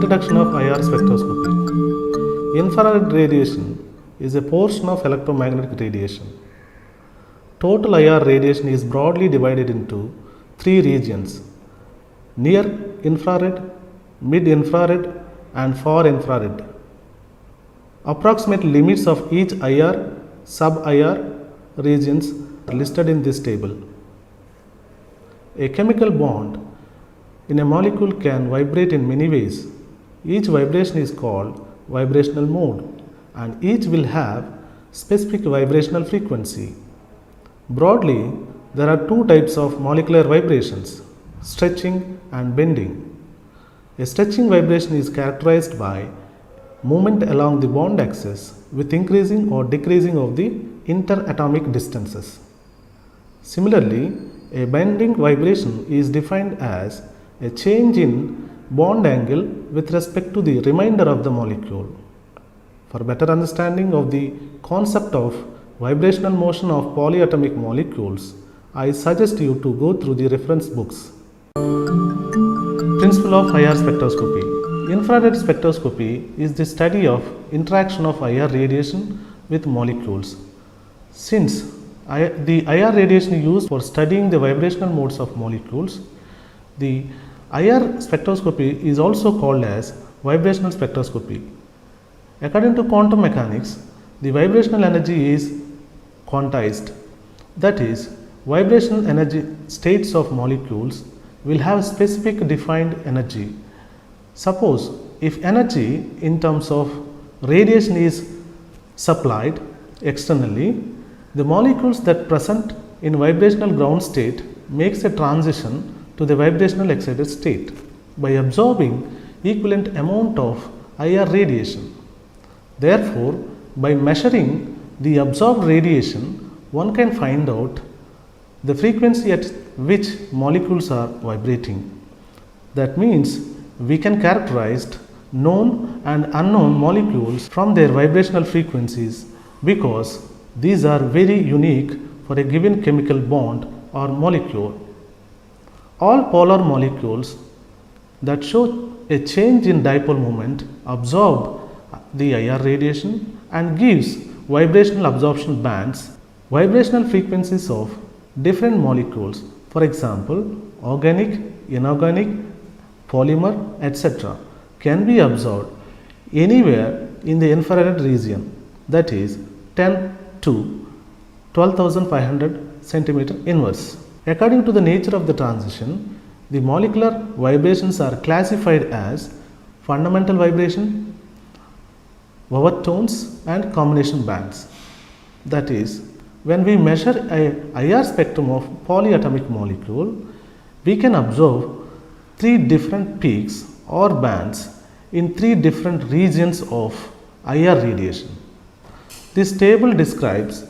Introduction of IR spectroscopy. Infrared radiation is a portion of electromagnetic radiation. Total IR radiation is broadly divided into three regions: near infrared, mid infrared, and far infrared. Approximate limits of each IR, sub-IR regions are listed in this table. A chemical bond in a molecule can vibrate in many ways. Each vibration is called vibrational mode, and each will have specific vibrational frequency. Broadly, there are two types of molecular vibrations: stretching and bending. A stretching vibration is characterized by movement along the bond axis with increasing or decreasing of the interatomic distances. Similarly, a bending vibration is defined as a change in bond angle with respect to the remainder of the molecule. For better understanding of the concept of vibrational motion of polyatomic molecules, I suggest you to go through the reference books. Principle of IR spectroscopy. Infrared spectroscopy is the study of interaction of IR radiation with molecules. Since the IR radiation used for studying the vibrational modes of molecules, the IR spectroscopy is also called as vibrational spectroscopy. According to quantum mechanics, the vibrational energy is quantized. That is, vibrational energy states of molecules will have specific defined energy. Suppose if energy in terms of radiation is supplied externally, the molecules that present in vibrational ground state makes a transition to the vibrational excited state by absorbing equivalent amount of IR radiation. Therefore, by measuring the absorbed radiation, one can find out the frequency at which molecules are vibrating. That means we can characterize known and unknown molecules from their vibrational frequencies, because these are very unique for a given chemical bond or molecule. All polar molecules that show a change in dipole moment absorb the IR radiation and gives vibrational absorption bands. Vibrational frequencies of different molecules, for example organic, inorganic, polymer, etc., can be observed anywhere in the infrared region, that is 10 to 12,500 centimeter inverse. According to the nature of the transition, the molecular vibrations are classified as fundamental vibration, overtones, and combination bands. That is, when we measure a IR spectrum of polyatomic molecule, we can observe three different peaks or bands in three different regions of IR radiation. This table describes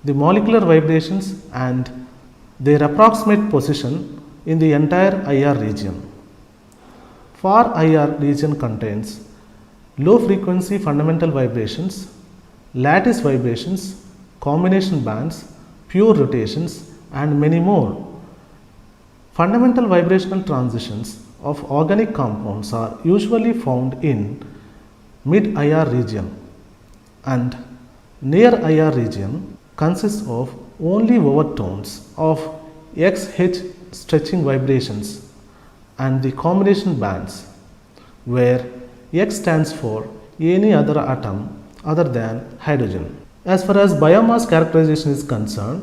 the molecular vibrations and their approximate position in the entire IR region. Far IR region contains low frequency fundamental vibrations, lattice vibrations, combination bands, pure rotations, and many more. Fundamental vibrational transitions of organic compounds are usually found in mid IR region, and near IR region consists of only overtones of XH stretching vibrations and the combination bands, where X stands for any other atom other than hydrogen. As far as biomass characterization is concerned,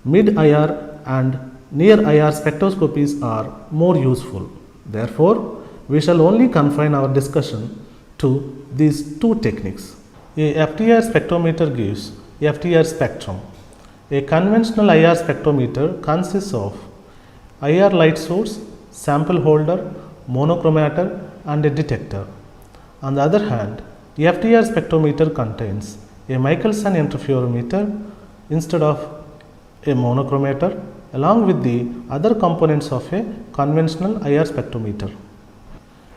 mid IR and near IR spectroscopies are more useful. Therefore, we shall only confine our discussion to these two techniques. A FTIR spectrometer gives FTIR spectrum. A conventional IR spectrometer consists of IR light source, sample holder, monochromator, and a detector. On the other hand, FTIR spectrometer contains a Michelson interferometer instead of a monochromator, along with the other components of a conventional IR spectrometer.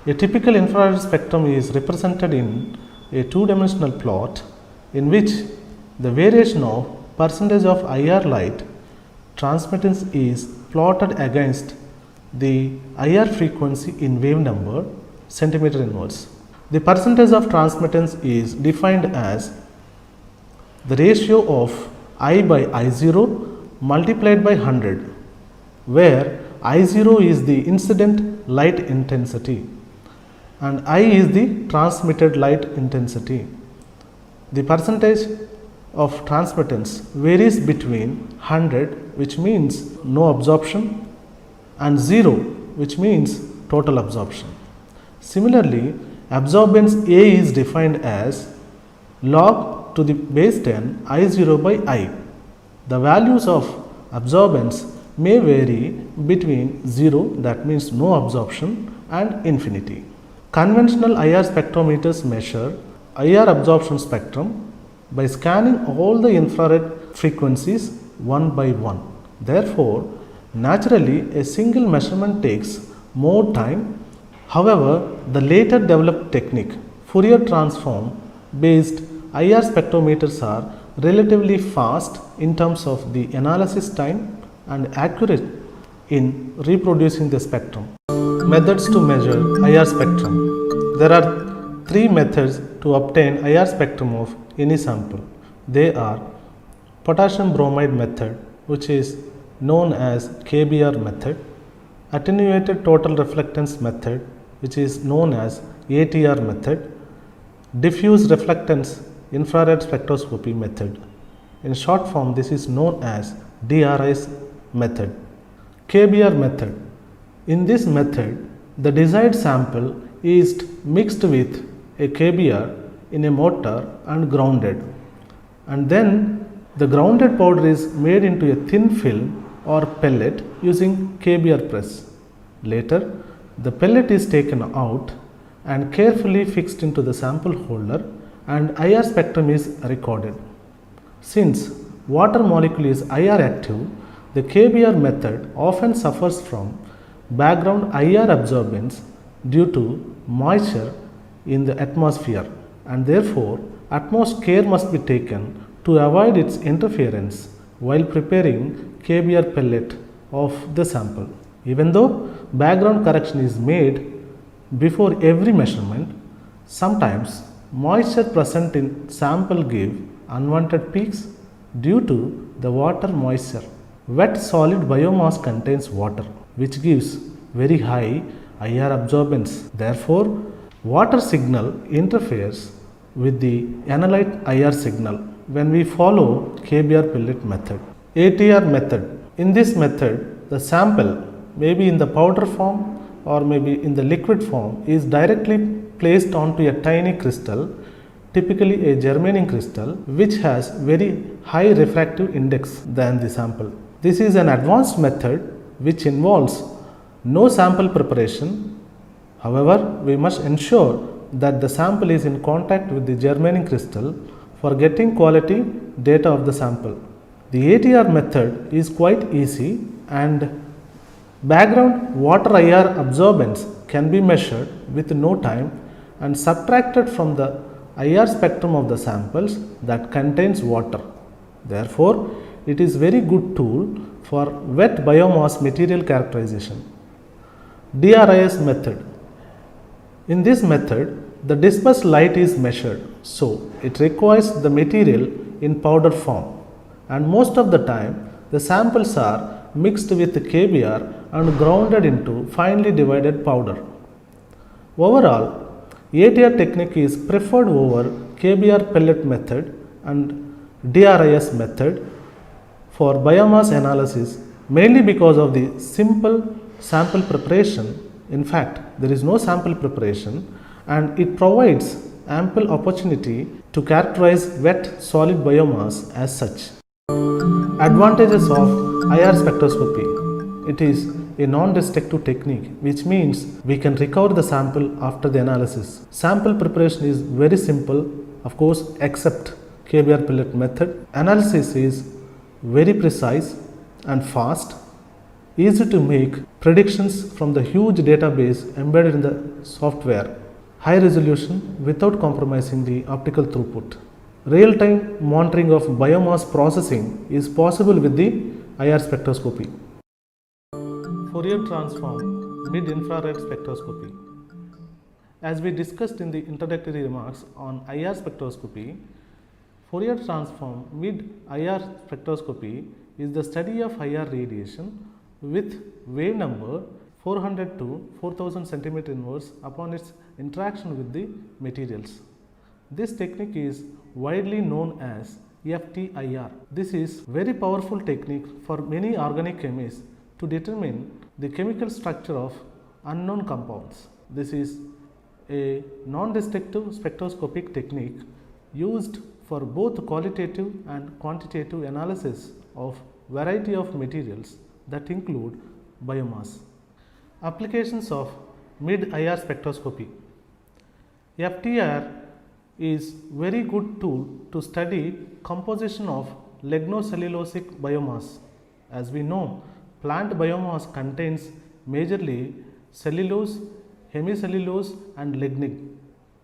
A typical infrared spectrum is represented in a two-dimensional plot in which the variation of percentage of IR light transmittance is plotted against the IR frequency in wave number centimeter inverse. The percentage of transmittance is defined as the ratio of I by I0 multiplied by 100, where I0 is the incident light intensity and I is the transmitted light intensity. The percentage of transmittance varies between 100, which means no absorption, and 0, which means total absorption. Similarly, absorbance A is defined as log to the base 10 I0 by I. The values of absorbance may vary between 0, that means no absorption, and infinity. Conventional IR spectrometers measure IR absorption spectrum by scanning all the infrared frequencies one by one. Therefore, naturally a single measurement takes more time. However, the later developed technique, Fourier transform based IR spectrometers are relatively fast in terms of the analysis time and accurate in reproducing the spectrum. Methods to measure IR spectrum. There are three methods to obtain IR spectrum of any sample. They are potassium bromide method, which is known as KBR method, attenuated total reflectance method, which is known as ATR method, diffuse reflectance infrared spectroscopy method. In short form, this is known as DRIS method. KBR method. In this method, the desired sample is mixed with a KBR in a mortar and grounded, and then the grounded powder is made into a thin film or pellet using KBR press. Later, the pellet is taken out and carefully fixed into the sample holder and IR spectrum is recorded. Since water molecule is IR active, the KBR method often suffers from background IR absorbance due to moisture in the atmosphere, and therefore utmost care must be taken to avoid its interference while preparing KBR pellet of the sample. Even though background correction is made before every measurement, sometimes moisture present in sample give unwanted peaks due to the water moisture. Wet solid biomass contains water, which gives very high IR absorbance. Therefore, water signal interferes with the analyte IR signal when we follow KBR pellet method. ATR method. In this method, the sample may be in the powder form or maybe in the liquid form is directly placed onto a tiny crystal, typically a germanium crystal, which has very high refractive index than the sample. This is an advanced method which involves no sample preparation. However, we must ensure that the sample is in contact with the germanium crystal for getting quality data of the sample. The ATR method is quite easy, and background water IR absorbance can be measured with no time and subtracted from the IR spectrum of the samples that contains water. Therefore, it is very good tool for wet biomass material characterization. DRIS method. In this method, the dispersed light is measured, so it requires the material in powder form, and most of the time the samples are mixed with KBR and grounded into finely divided powder. Overall, ATR technique is preferred over KBR pellet method and DRIS method for biomass analysis, mainly because of the simple sample preparation. In fact, there is no sample preparation, and it provides ample opportunity to characterize wet solid biomass as such. Advantages of IR spectroscopy. It is a non-destructive technique, which means we can recover the sample after the analysis. Sample preparation is very simple, of course, except KBR pellet method. Analysis is very precise and fast, easy to make predictions from the huge database embedded in the software, high resolution without compromising the optical throughput. Real-time monitoring of biomass processing is possible with the IR spectroscopy. Fourier transform mid-infrared spectroscopy. As we discussed in the introductory remarks on IR spectroscopy, Fourier transform mid-IR spectroscopy is the study of IR radiation with wave number 400 to 4000 cm inverse upon its interaction with the materials. This technique is widely known as FTIR. This is very powerful technique for many organic chemists to determine the chemical structure of unknown compounds. This is a non-destructive spectroscopic technique used for both qualitative and quantitative analysis of variety of materials that include biomass. Applications of mid-IR spectroscopy. FTIR is very good tool to study composition of lignocellulosic biomass. As we know, plant biomass contains majorly cellulose, hemicellulose and lignin.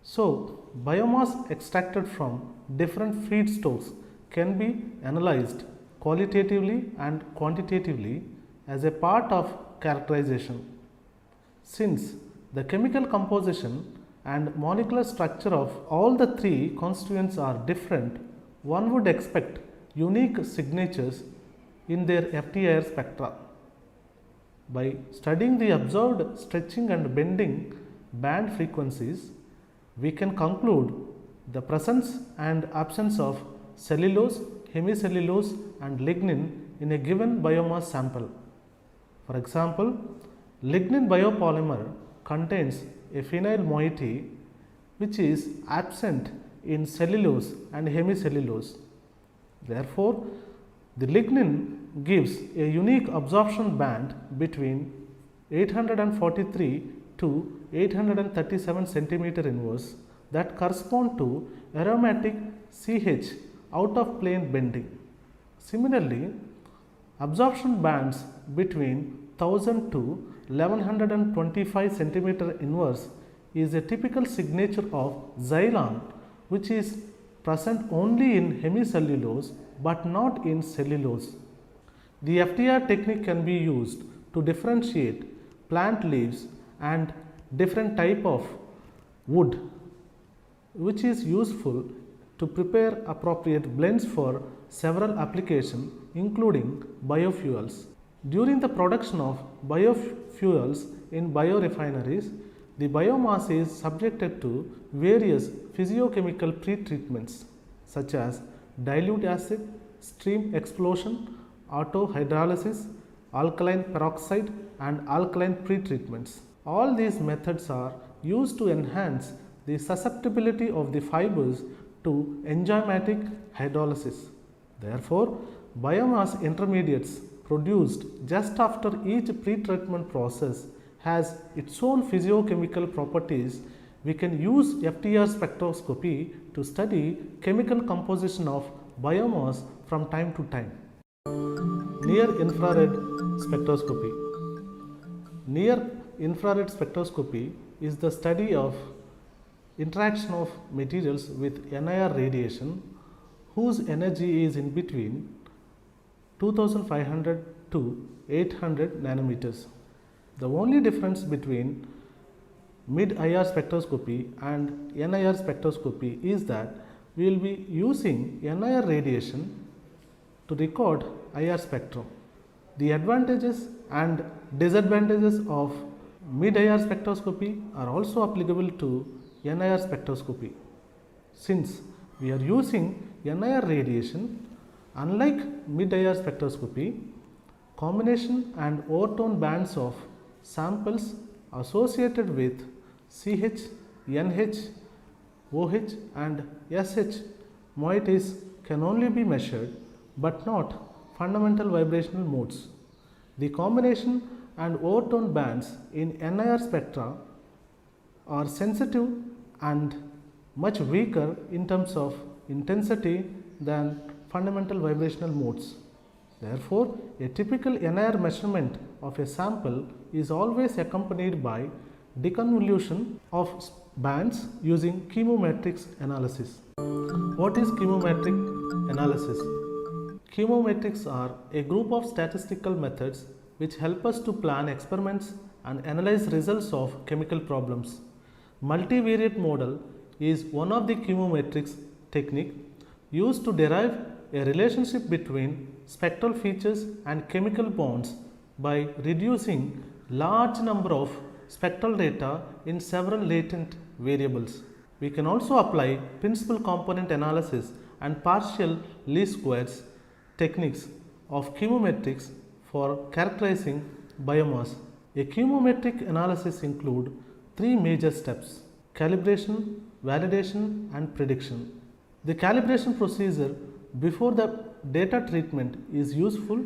So, biomass extracted from different feedstocks can be analyzed qualitatively and quantitatively as a part of characterization. Since the chemical composition and molecular structure of all the three constituents are different, one would expect unique signatures in their FTIR spectra. By studying the observed stretching and bending band frequencies, we can conclude the presence and absence of cellulose, hemicellulose and lignin in a given biomass sample. For example, lignin biopolymer contains a phenyl moiety which is absent in cellulose and hemicellulose. Therefore, the lignin gives a unique absorption band between 843 to 837 centimeter inverse that correspond to aromatic CH out of plane bending. Similarly, absorption bands between 1000 to 1125 centimeter inverse is a typical signature of Xylon, which is present only in hemicellulose but not in cellulose. The FTIR technique can be used to differentiate plant leaves and different type of wood, which is useful to prepare appropriate blends for several applications including biofuels. During the production of biofuels in biorefineries, the biomass is subjected to various physiochemical pretreatments such as dilute acid, stream explosion, autohydrolysis, alkaline peroxide and alkaline pretreatments. All these methods are used to enhance the susceptibility of the fibers to enzymatic hydrolysis. Therefore, biomass intermediates produced just after each pretreatment process has its own physiochemical properties. We can use FTIR spectroscopy to study chemical composition of biomass from time to time. Near infrared spectroscopy. Near infrared spectroscopy is the study of interaction of materials with NIR radiation whose energy is in between 2500 to 800 nanometers. The only difference between mid-IR spectroscopy and NIR spectroscopy is that we will be using NIR radiation to record IR spectrum. The advantages and disadvantages of mid-IR spectroscopy are also applicable to NIR spectroscopy. Since we are using NIR radiation, unlike mid-IR spectroscopy, combination and overtone bands of samples associated with CH, NH, OH and SH moieties can only be measured but not fundamental vibrational modes. The combination and overtone bands in NIR spectra are sensitive and much weaker in terms of intensity than fundamental vibrational modes. Therefore, a typical NIR measurement of a sample is always accompanied by deconvolution of bands using chemometrics analysis. What is chemometric analysis? Chemometrics are a group of statistical methods which help us to plan experiments and analyze results of chemical problems. Multivariate model is one of the chemometrics technique used to derive a relationship between spectral features and chemical bonds by reducing large number of spectral data in several latent variables. We can also apply principal component analysis and partial least squares techniques of chemometrics for characterizing biomass. A chemometric analysis include three major steps: calibration, validation and prediction. The calibration procedure before the data treatment is useful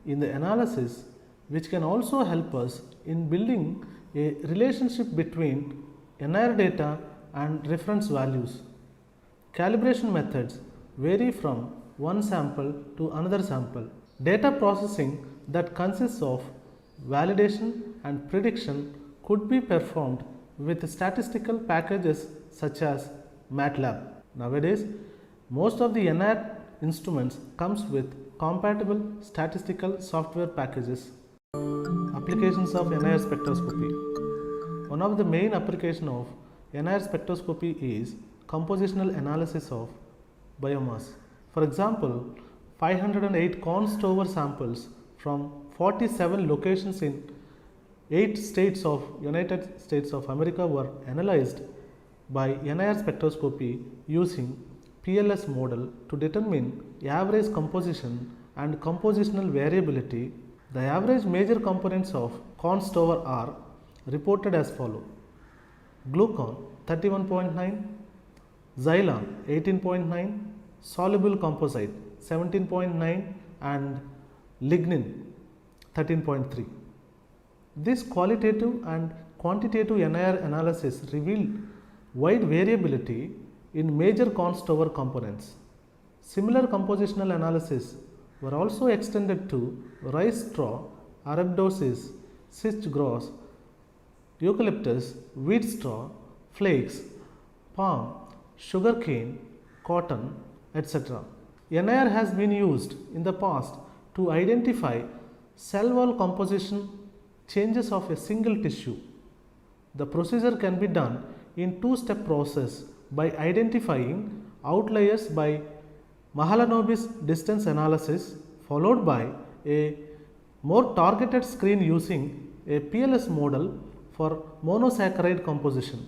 in the analysis, which can also help us in building a relationship between NIR data and reference values. Calibration methods vary from one sample to another sample. Data processing that consists of validation and prediction could be performed with statistical packages such as MATLAB. Nowadays, most of the NIR instruments comes with compatible statistical software packages. Applications of NIR spectroscopy. One of the main application of NIR spectroscopy is compositional analysis of biomass. For example, 508 Korn-Stover samples from 47 locations in 8 states of United States of America were analyzed by NIR spectroscopy using PLS model to determine average composition and compositional variability. The average major components of Korn-Stover are reported as follow: glucon 31.9, xylon 18.9, soluble composite 17.9 and lignin 13.3. This qualitative and quantitative NIR analysis revealed wide variability in major Korn-Stover components. Similar compositional analysis were also extended to rice straw, Arabidopsis, sitch grass, eucalyptus, wheat straw, flakes, palm, sugarcane, cotton, etc. NIR has been used in the past to identify cell wall composition changes of a single tissue. The procedure can be done in two-step process by identifying outliers by Mahalanobis distance analysis, followed by a more targeted screen using a PLS model for monosaccharide composition.